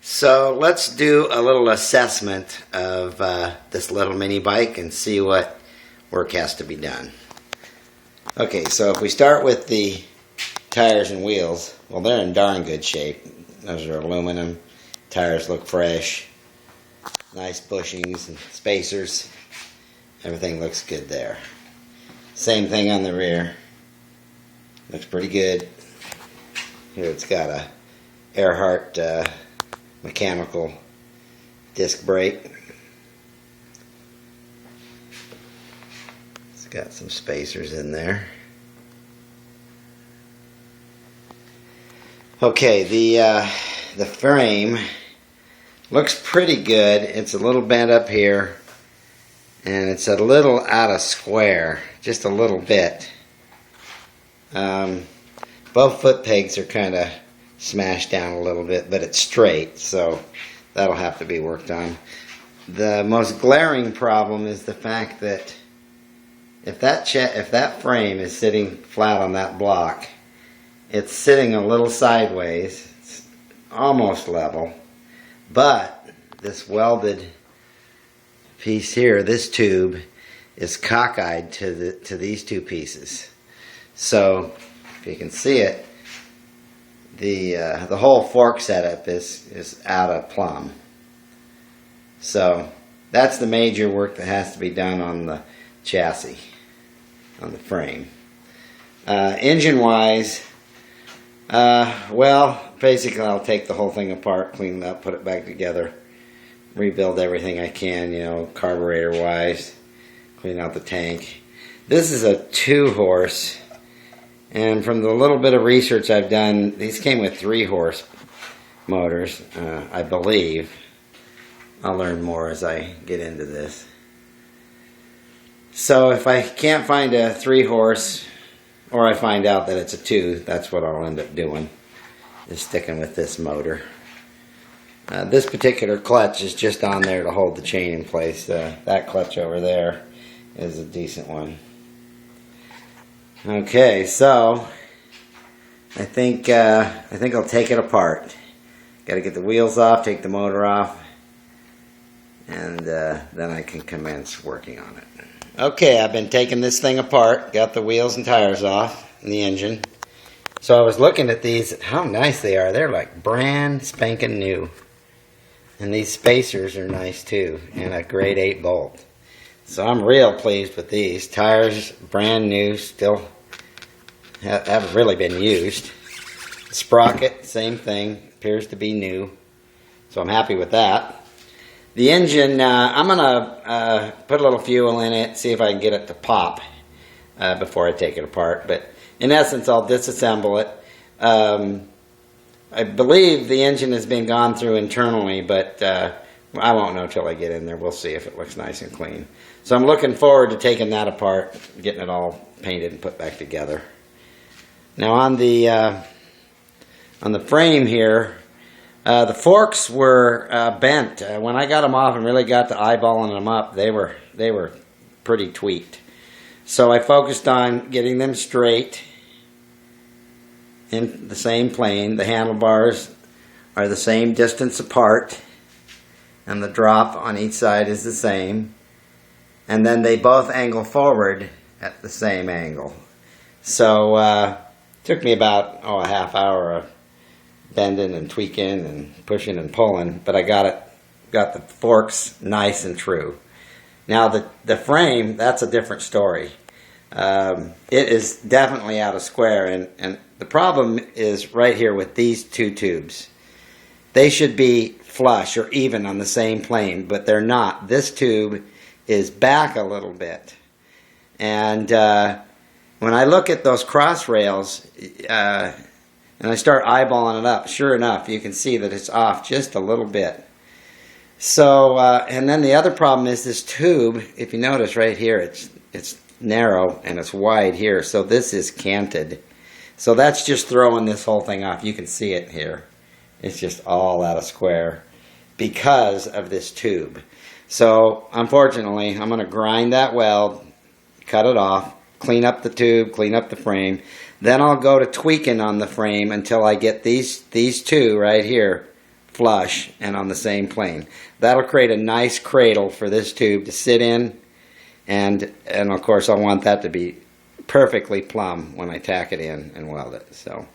So let's do a little assessment of this little mini bike and see what work has to be done. Okay, so if we start with the tires and wheels, well, they're in darn good shape. Those are aluminum. Tires look fresh. Nice bushings and spacers. Everything looks good there. Same thing on the rear. Looks pretty good. Here it's got a Earhart mechanical disc brake. It's got some spacers in there. Okay, the frame looks pretty good. It's a little bent up here, and it's a little out of square, just a little bit. Both foot pegs are kind of smashed down a little bit, but it's straight, so that'll have to be worked on. The most glaring problem is the fact that if that frame is sitting flat on that block, it's sitting a little sideways. It's almost level, but this welded piece here, this tube, is cockeyed to these two pieces. So if you can see it, the whole fork setup is out of plumb. So that's the major work that has to be done on the chassis, on the frame. Engine wise, well, basically I'll take the whole thing apart, clean it up, put it back together, rebuild everything I can, you know, carburetor wise, clean out the tank. This is a 2-horse. And from the little bit of research I've done, these came with 3-horse motors, I believe. I'll learn more as I get into this. So if I can't find a 3-horse, or I find out that it's a 2, that's what I'll end up doing, is sticking with this motor. This particular clutch is just on there to hold the chain in place. That clutch over there is a decent one. Okay, so I think I'll take it apart. Got to get the wheels off, take the motor off, and then I can commence working on it. Okay, I've been taking this thing apart, got the wheels and tires off, and the engine. So I was looking at these, how nice they are. They're like brand spanking new. And these spacers are nice too, and a grade 8 bolt. So I'm real pleased with these. Tires, brand new, still haven't really been used. Sprocket, same thing, appears to be new. So I'm happy with that. The engine, I'm going to put a little fuel in it, see if I can get it to pop before I take it apart. But in essence, I'll disassemble it. I believe the engine has been gone through internally, but I won't know till I get in there. We'll see if it looks nice and clean. So I'm looking forward to taking that apart, getting it all painted and put back together. Now on the frame here, the forks were bent. When I got them off and really got to eyeballing them up, they were pretty tweaked. So I focused on getting them straight in the same plane. The handlebars are the same distance apart, and the drop on each side is the same. And then they both angle forward at the same angle. So it took me about a half hour of bending and tweaking and pushing and pulling, but I got the forks nice and true. Now the frame, that's a different story. It is definitely out of square, and the problem is right here with these two tubes. They should be flush or even on the same plane, but they're not. This tube is back a little bit, and when I look at those cross rails and I start eyeballing it up, sure enough, you can see that it's off just a little bit. So, and then the other problem is this tube. If you notice right here, it's narrow and it's wide here, so this is canted. So that's just throwing this whole thing off. You can see it here. It's just all out of square because of this tube. So unfortunately, I'm going to grind that weld, cut it off, clean up the tube, clean up the frame. Then I'll go to tweaking on the frame until I get these two right here flush and on the same plane. That'll create a nice cradle for this tube to sit in, and of course I want that to be perfectly plumb when I tack it in and weld it. So,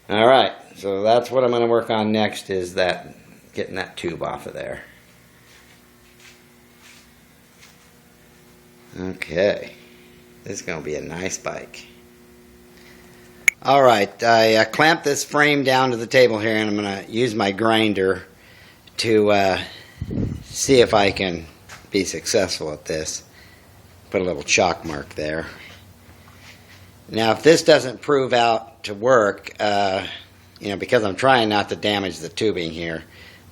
alright, so that's what I'm going to work on next, is that getting that tube off of there. Okay, this is going to be a nice bike. Alright, I clamped this frame down to the table here, and I'm going to use my grinder to see if I can be successful at this. Put a little chalk mark there. Now, if this doesn't prove out to work, because I'm trying not to damage the tubing here,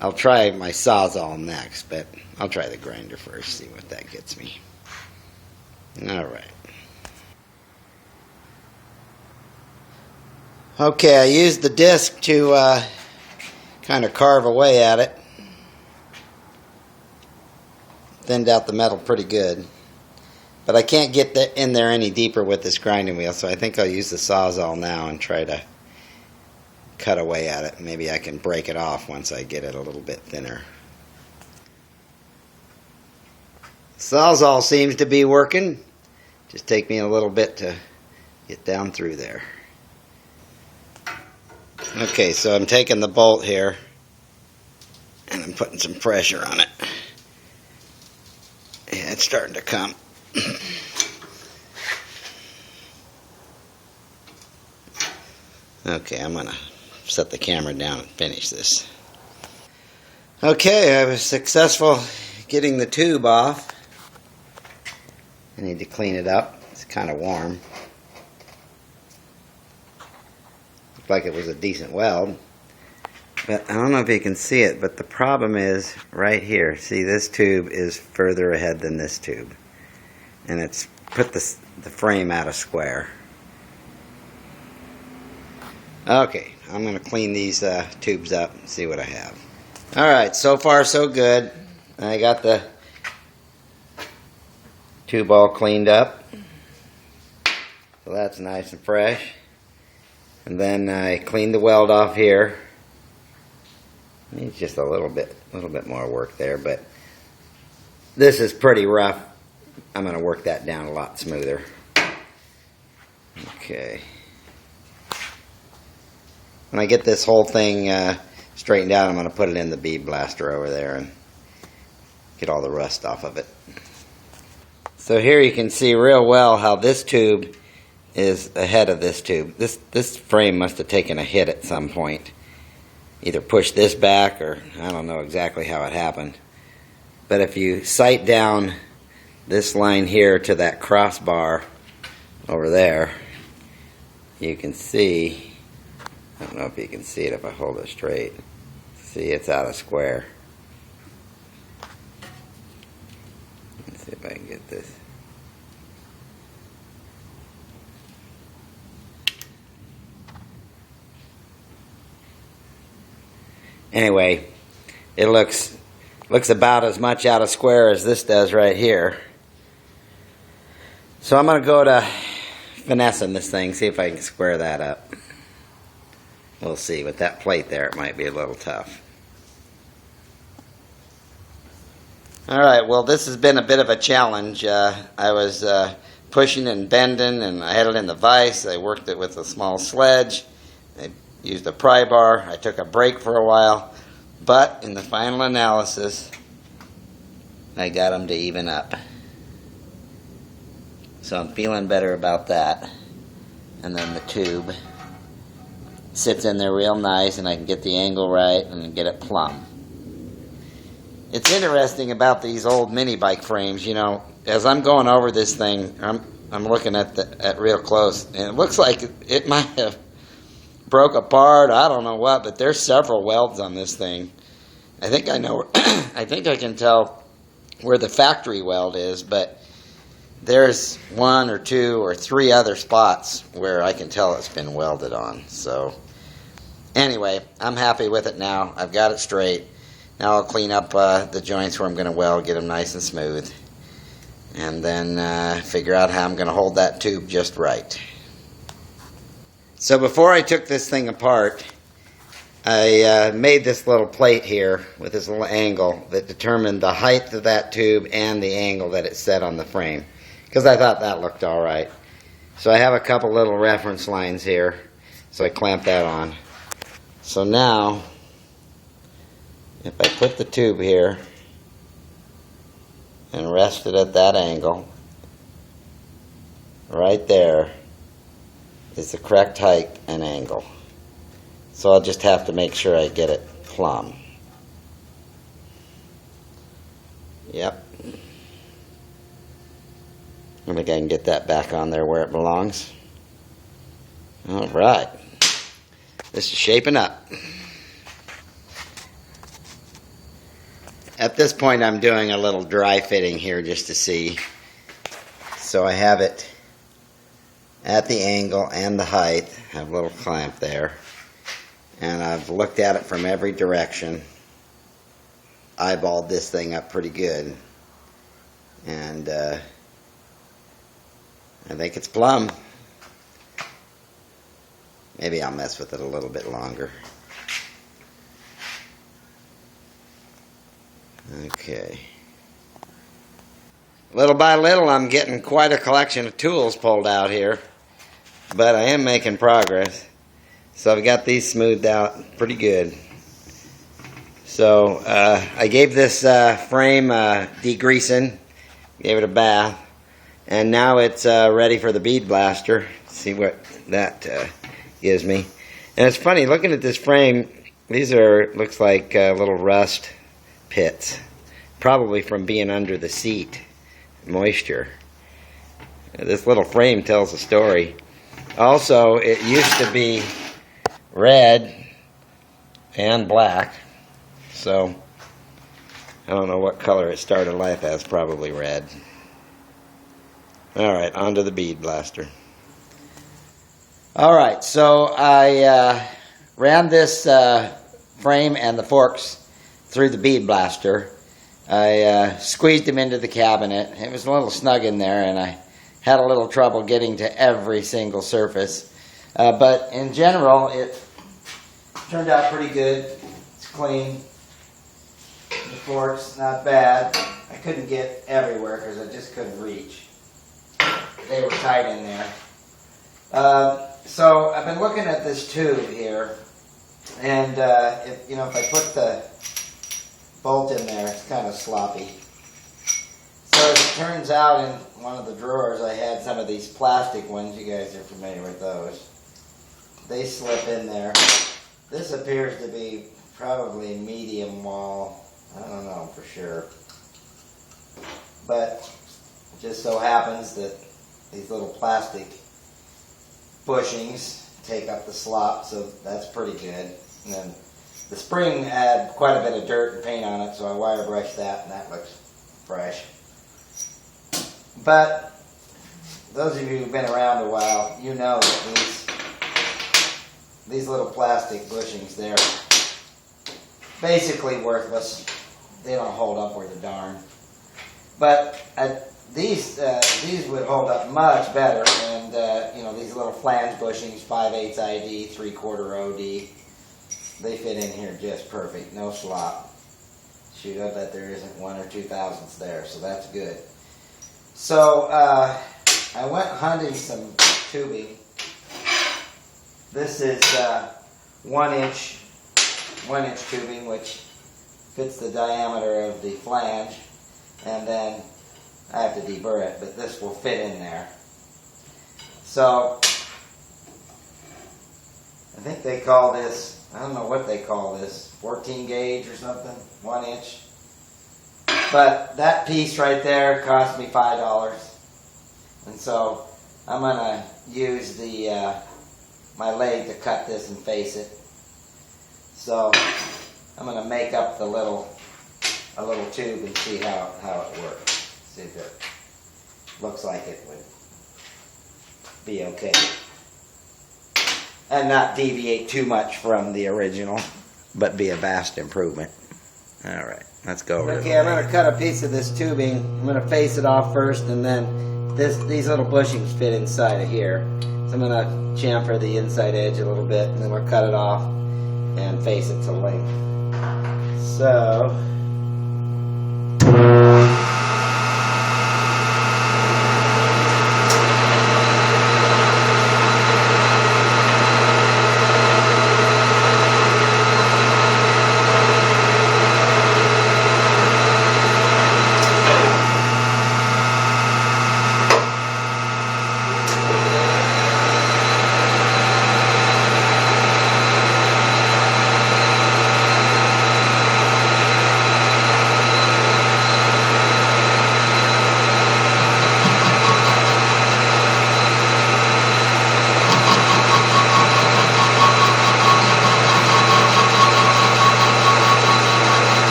I'll try my Sawzall next, but I'll try the grinder first, see what that gets me. Alright. Okay, I used the disc to kind of carve away at it. Thinned out the metal pretty good. But I can't get in there any deeper with this grinding wheel, so I think I'll use the Sawzall now and try to cut away at it. Maybe I can break it off once I get it a little bit thinner. Sawzall seems to be working. Just take me a little bit to get down through there. Okay, so I'm taking the bolt here and I'm putting some pressure on it. Yeah, it's starting to come. Okay, I'm going to set the camera down and finish this. Okay, I was successful getting the tube off. I need to clean it up. It's kind of warm. Looked like it was a decent weld. But I don't know if you can see it, but the problem is right here. See, this tube is further ahead than this tube. And it's put the frame out of square. Okay, I'm going to clean these tubes up and see what I have. Alright, so far so good. I got the tube all cleaned up. So that's nice and fresh. And then I cleaned the weld off here. Needs just a little bit more work there, but this is pretty rough. I'm going to work that down a lot smoother. Okay. When I get this whole thing straightened out, I'm going to put it in the bead blaster over there and get all the rust off of it. So here you can see real well how this tube is ahead of this tube. This frame must have taken a hit at some point. Either pushed this back, or I don't know exactly how it happened. But if you sight down this line here to that crossbar over there, you can see, I don't know if you can see it if I hold it straight. See, it's out of square. Let's see if I can get this. Anyway, it looks about as much out of square as this does right here. So I'm going to go to finessing this thing, see if I can square that up. We'll see. With that plate there, it might be a little tough. Alright, well, this has been a bit of a challenge. I was pushing and bending, and I had it in the vise. I worked it with a small sledge. I used a pry bar. I took a break for a while. But in the final analysis, I got them to even up. So I'm feeling better about that. And then the tube sits in there real nice, and I can get the angle right and get it plumb. It's interesting about these old mini bike frames, you know, as I'm going over this thing, I'm looking at real close, and it looks like it might have broke apart. I don't know what, but there's several welds on this thing. I think I know. I think I can tell where the factory weld is, but there's 1 or 2 or 3 other spots where I can tell it's been welded on. So anyway, I'm happy with it now. I've got it straight. Now I'll clean up the joints where I'm going to weld, get them nice and smooth, and then figure out how I'm going to hold that tube just right. So before I took this thing apart, I made this little plate here with this little angle that determined the height of that tube and the angle that it set on the frame, because I thought that looked alright. So I have a couple little reference lines here, so I clamped that on. So now, if I put the tube here and rest it at that angle, right there is the correct height and angle. So I'll just have to make sure I get it plumb. Yep. I think I can get that back on there where it belongs. Alright. This is shaping up. At this point I'm doing a little dry fitting here just to see. So I have it at the angle and the height. I have a little clamp there. And I've looked at it from every direction. Eyeballed this thing up pretty good. And I think it's plumb. Maybe I'll mess with it a little bit longer. Okay. Little by little I'm getting quite a collection of tools pulled out here. But I am making progress. So I've got these smoothed out pretty good. So I gave this frame degreasing, gave it a bath, and now it's ready for the bead blaster. Let's see what that gives me. And it's funny, looking at this frame, these are, looks like little rust pits, probably from being under the seat, moisture. This little frame tells a story. Also, it used to be red and black, so I don't know what color it started life as, probably red. Alright, on to the bead blaster. Alright, so I ran this frame and the forks through the bead blaster. I squeezed them into the cabinet. It was a little snug in there and I had a little trouble getting to every single surface. But in general, it turned out pretty good. It's clean. The forks, not bad. I couldn't get everywhere because I just couldn't reach. They were tight in there. So I've been looking at this tube here, and if I put the bolt in there, it's kind of sloppy. So as it turns out, in one of the drawers I had some of these plastic ones. You guys are familiar with those. They slip in there. This appears to be probably medium wall. I don't know for sure. But it just so happens that these little plastic bushings take up the slop, so that's pretty good. And then the spring had quite a bit of dirt and paint on it, so I wire brushed that, and that looks fresh. But those of you who've been around a while, you know that these little plastic bushings, they're basically worthless. They don't hold up worth a darn. But these would hold up much better, and these little flange bushings, 5/8 ID, 3/4 OD, they fit in here just perfect, no slop. Shoot, I bet there isn't 1 or 2 thousandths there, so that's good. So I went hunting some tubing. This is 1-inch tubing, which fits the diameter of the flange, and then I have to deburr it, but this will fit in there. So I think they call this, I don't know what they call this, 14 gauge or something, 1 inch. But that piece right there cost me $5. And so I'm going to use my leg to cut this and face it. So I'm going to make up a little tube and see how it works. See if it looks like it would be okay. And not deviate too much from the original, but be a vast improvement. Alright, let's go over it. Okay, I'm going to cut a piece of this tubing. I'm going to face it off first, and then these little bushings fit inside of here. So I'm going to chamfer the inside edge a little bit, and then we'll cut it off. and face it to length. So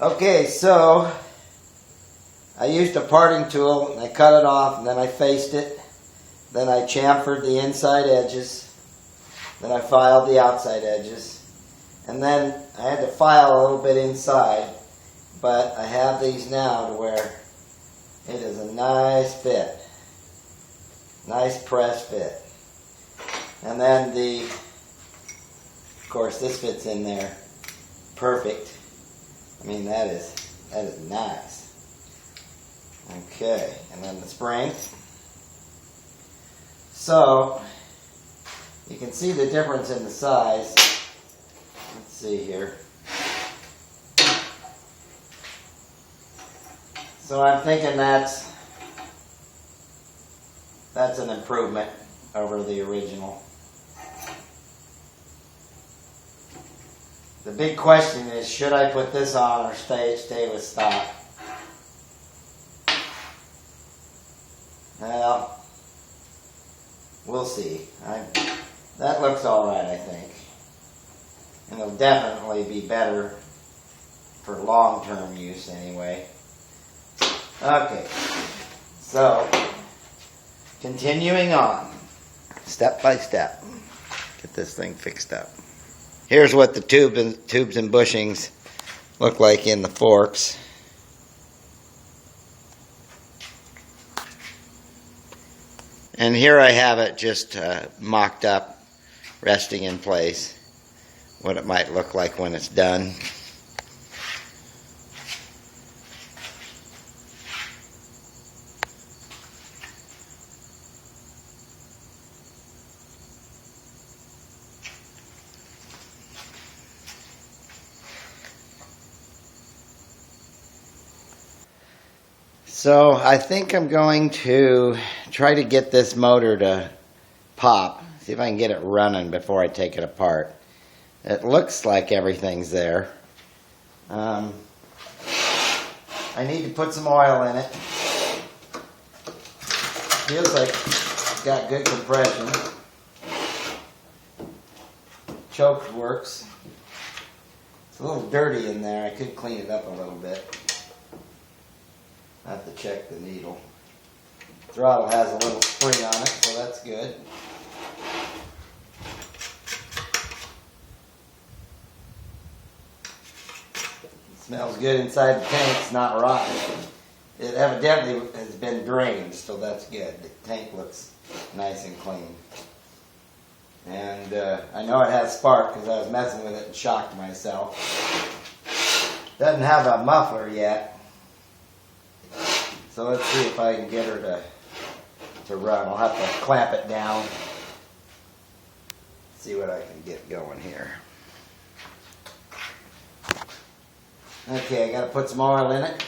okay, so I used a parting tool and I cut it off and then I faced it. Then I chamfered the inside edges. Then I filed the outside edges. And then I had to file a little bit inside. But I have these now to where it is a nice fit. Nice press fit. And then of course this fits in there perfect. I mean, that is nice. Okay, and then the spring. So, you can see the difference in the size. Let's see here. So I'm thinking that's an improvement over the original. The big question is, should I put this on or stay with stock? Well, we'll see. That looks alright, I think. And it'll definitely be better for long-term use anyway. Okay, so continuing on, step by step, get this thing fixed up. Here's what the tubes and bushings look like in the forks. And here I have it just mocked up, resting in place, what it might look like when it's done. So I think I'm going to try to get this motor to pop, see if I can get it running before I take it apart. It looks like everything's there. I need to put some oil in it. Feels like it's got good compression. Choke works. It's a little dirty in there. I could clean it up a little bit. I have to check the needle. Throttle has a little spring on it, so that's good. It smells good inside the tank. It's not rotten. It evidently has been drained, so that's good. The tank looks nice and clean. And I know it has spark because I was messing with it and shocked myself. Doesn't have a muffler yet. So let's see if I can get her to run. I'll have to clamp it down. See what I can get going here. Okay, I got to put some oil in it.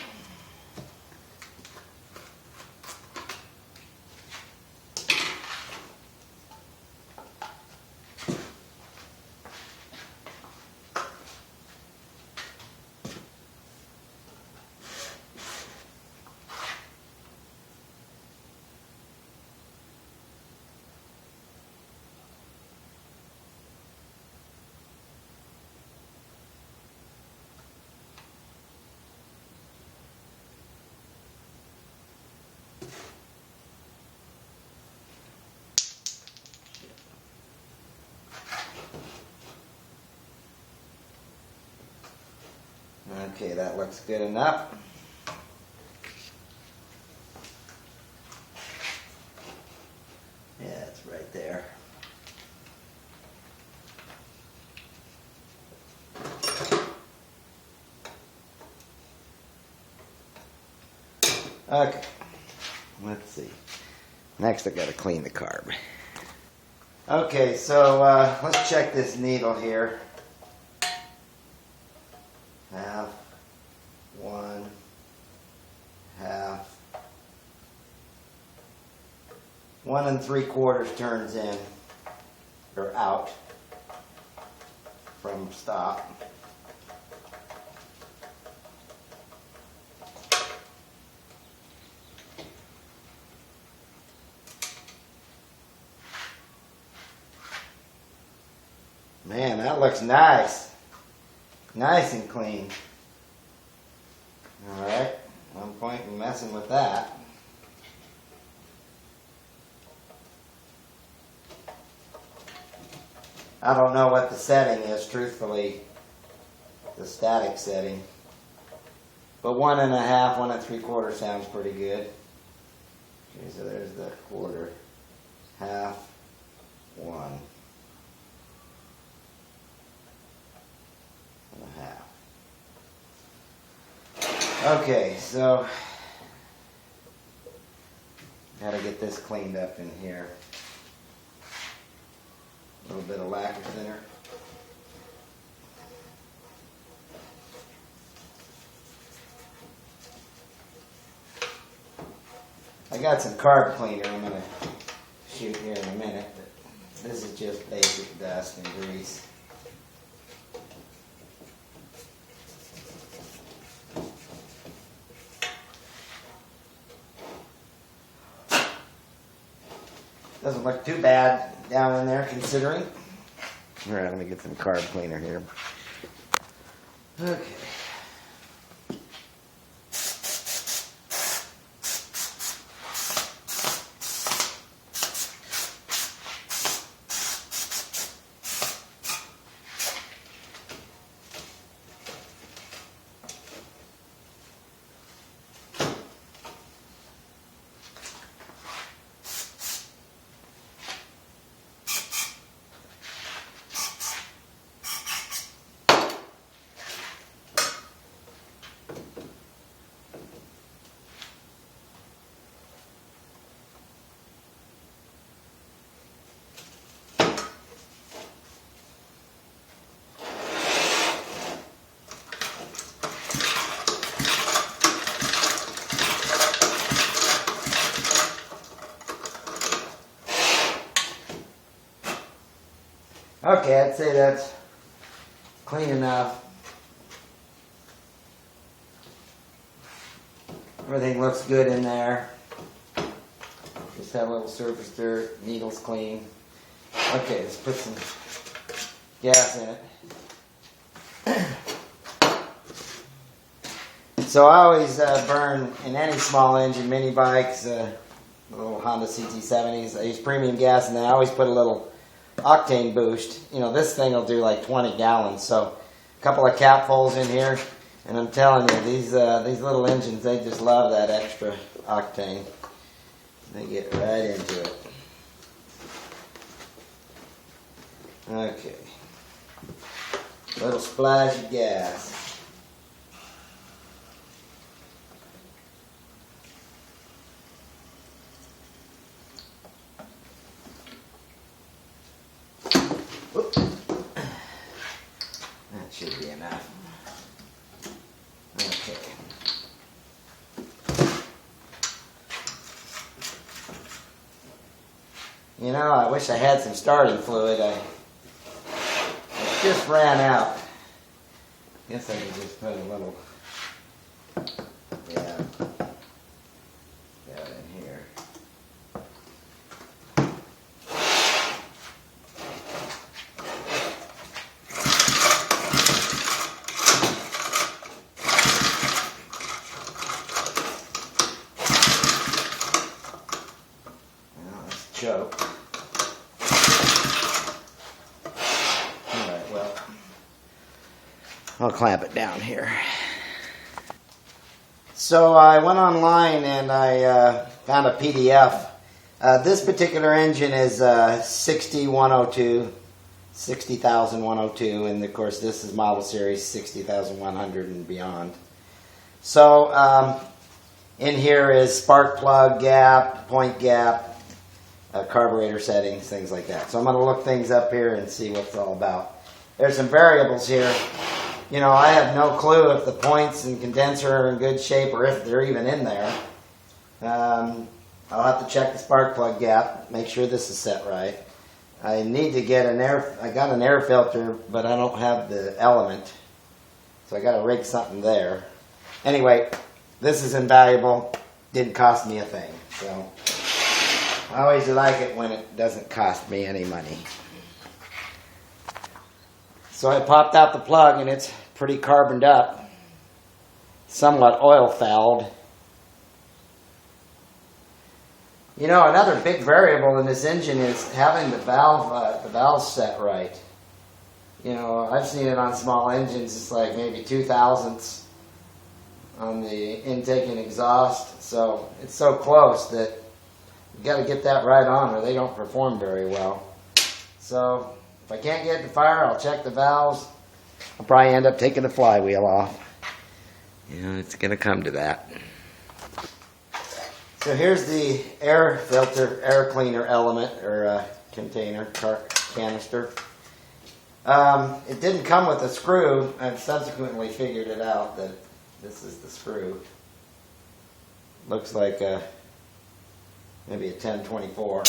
Okay, that looks good enough. Yeah, it's right there. Okay, let's see. Next I gotta clean the carb. Okay, so let's check this needle here. Half, 1, half, 1 3/4 turns in, or out from stop. Man, that looks nice. Nice and clean. Alright, no point in messing with that. I don't know what the setting is, truthfully, the static setting. But 1 1/2, 1 3/4 sounds pretty good. Okay, so there's the quarter. Half, 1. 1/2. Okay, so gotta get this cleaned up in here. A little bit of lacquer thinner. I got some carb cleaner I'm gonna shoot here in a minute, but this is just basic dust and grease. Doesn't look too bad down in there, considering. All right, let me get some carb cleaner here. Okay. Okay, I'd say that's clean enough. Everything looks good in there. Just have a little surface dirt, needles clean. Okay, let's put some gas in it. So I always burn, in any small engine, mini bikes, little Honda CT70s, I use premium gas, and then I always put a little octane boost. You know, this thing will do like 20 gallons, so a couple of capfuls in here, and I'm telling you, these little engines, they just love that extra octane. They get right into it. Okay, little splash of gas. Should be enough. Okay. You know, I wish I had some starting fluid. I just ran out. Guess I could just put a little, yeah, got in here. Choke. Alright, well, I'll clamp it down here. So I went online and I found a PDF. This particular engine is 60,102, and of course this is model series 60,100 and beyond. So in here is spark plug gap, point gap, carburetor settings, things like that. So I'm going to look things up here and see what it's all about. There's some variables here. You know, I have no clue if the points and condenser are in good shape or if they're even in there. I'll have to check the spark plug gap, make sure this is set right. I need to get I got an air filter, but I don't have the element. So I got to rig something there. Anyway, this is invaluable. Didn't cost me a thing. So I always like it when it doesn't cost me any money. So I popped out the plug and it's pretty carboned up, somewhat oil fouled. You know, another big variable in this engine is having the valves set right. You know, I've seen it on small engines, it's like maybe 0.002 on the intake and exhaust, so it's so close that you got to get that right on or they don't perform very well. So if I can't get it to fire, I'll check the valves. I'll probably end up taking the flywheel off. You know, it's going to come to that. So here's the air filter, air cleaner element, or container, canister. It didn't come with a screw. I've subsequently figured it out that this is the screw. Looks like maybe a 1024.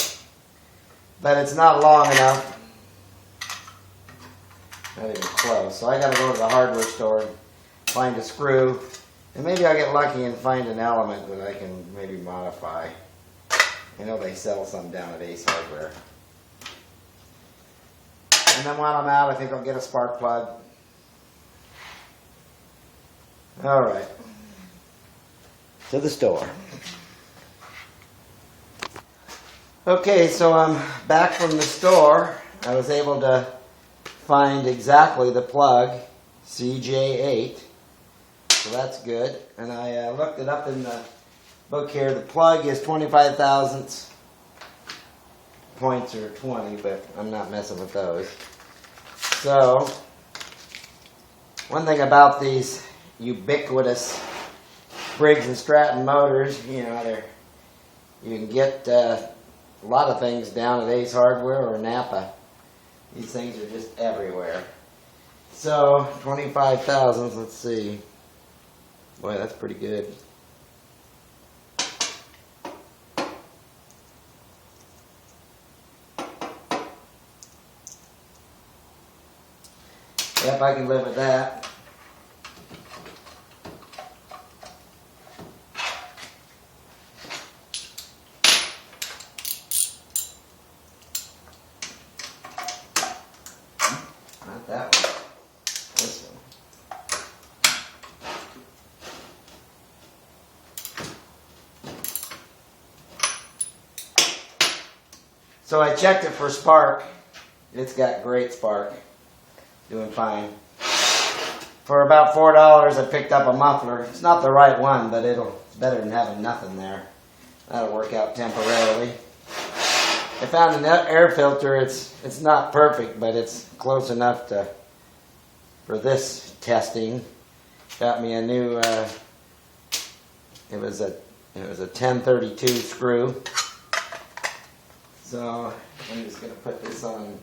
But it's not long enough. Not even close. So I got to go to the hardware store, find a screw, and maybe I'll get lucky and find an element that I can maybe modify. I know they sell some down at Ace Hardware. And then while I'm out, I think I'll get a spark plug. All right. To the store. Okay, so I'm back from the store. I was able to find exactly the plug, CJ8. So that's good. And I looked it up in the book here. The plug is 25 thousandths. Points are 20, but I'm not messing with those. So, one thing about these ubiquitous Briggs and Stratton motors, you know, you can get a lot of things down at Ace Hardware or Napa. These things are just everywhere. So, 25 thousandths, let's see. Boy, that's pretty good. Yep, I can live with that. Not that one. This one. So I checked it for spark. It's got great spark. Doing fine. For about $4, I picked up a muffler. It's not the right one, but it's better than having nothing there. That'll work out temporarily. I found an air filter. It's not perfect, but it's close enough for this testing. Got me a new. It was a 1032 screw. So I'm just going to put this on.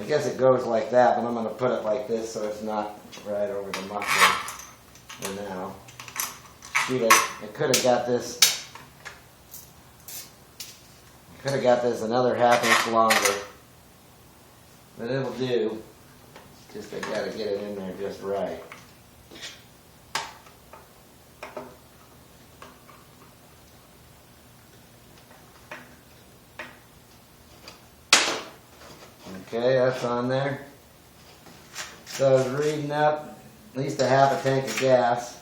I guess it goes like that, but I'm going to put it like this so it's not right over the muffler for now. Shoot, I could have got this. Another ½ inch longer, but it'll do. It's just I got to get it in there just right. Okay, that's on there. So I was reading up at least a ½ tank of gas.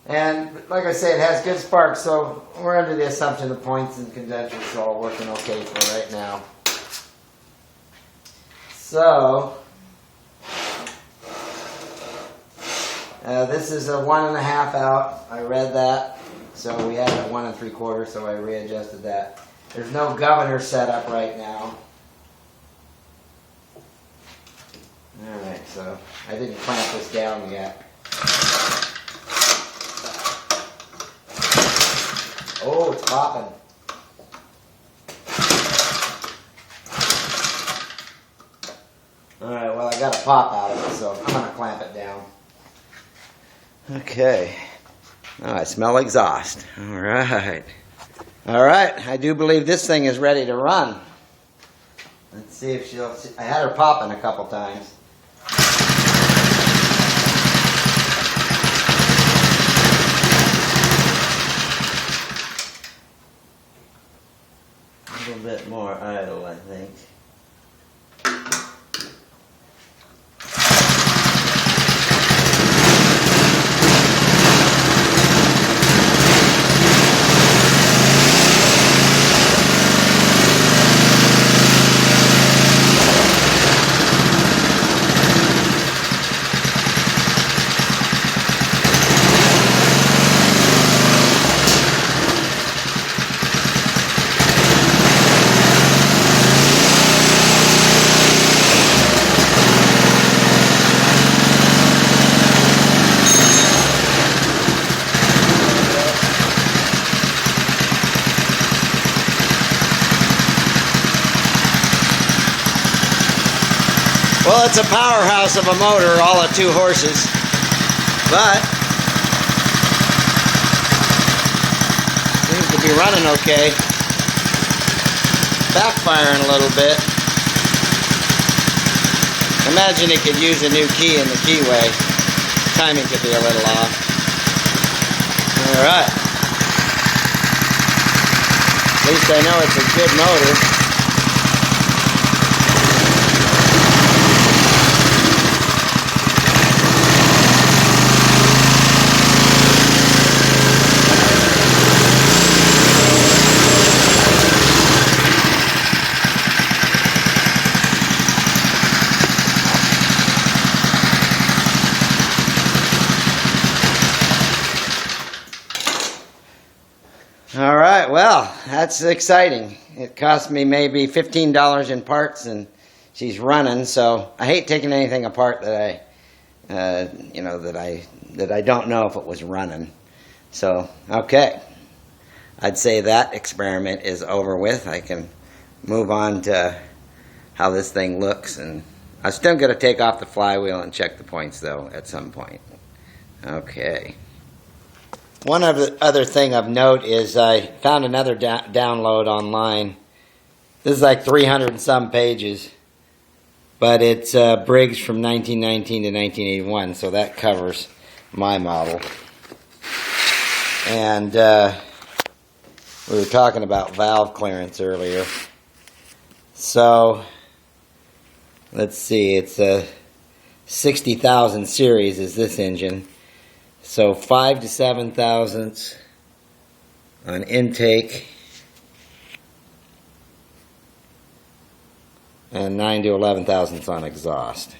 And like I say, it has good spark, so we're under the assumption the points and condensers are all working okay for right now. So, This is a 1.5 out. I read that. So we had a 1 3/4, so I readjusted that. There's no governor set up right now. Alright, so I didn't clamp this down yet. Oh, it's popping. Alright, well I got a pop out of it, so I'm going to clamp it down. Okay. Oh, I smell exhaust. Alright. Alright, I do believe this thing is ready to run. Let's see if she'll... I had her popping a couple times. A little bit more idle, I think. Well, it's a powerhouse of a motor, all at 2 horses, but seems to be running okay. Backfiring a little bit. Imagine it could use a new key in the keyway. Timing could be a little off. Alright. At least I know it's a good motor. All right, well, that's exciting. It cost me maybe $15 in parts, and she's running. So I hate taking anything apart that I don't know if it was running. So okay, I'd say that experiment is over with. I can move on to how this thing looks, and I'm still going to take off the flywheel and check the points though at some point. Okay. One other thing of note is I found another download online. This is like 300 and some pages, but it's Briggs from 1919 to 1981, so that covers my model. And we were talking about valve clearance earlier. So let's see, it's a 60,000 series is this engine. So 5 to 7 thousandths on intake and 9 to 11 thousandths on exhaust.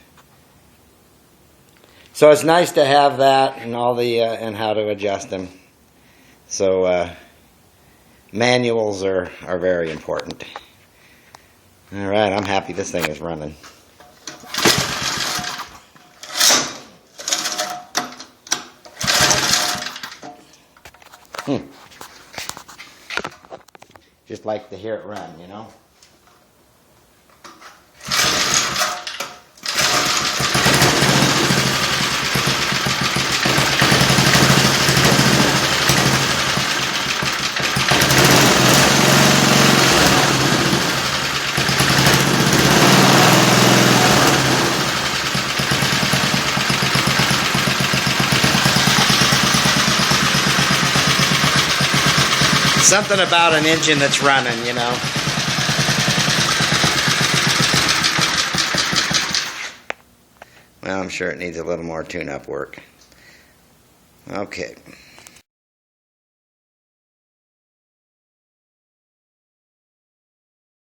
So it's nice to have that and all the and how to adjust them. So manuals are very important. All right, I'm happy this thing is running. Just like to hear it run, you know? Something about an engine that's running, you know. Well, I'm sure it needs a little more tune-up work. Okay.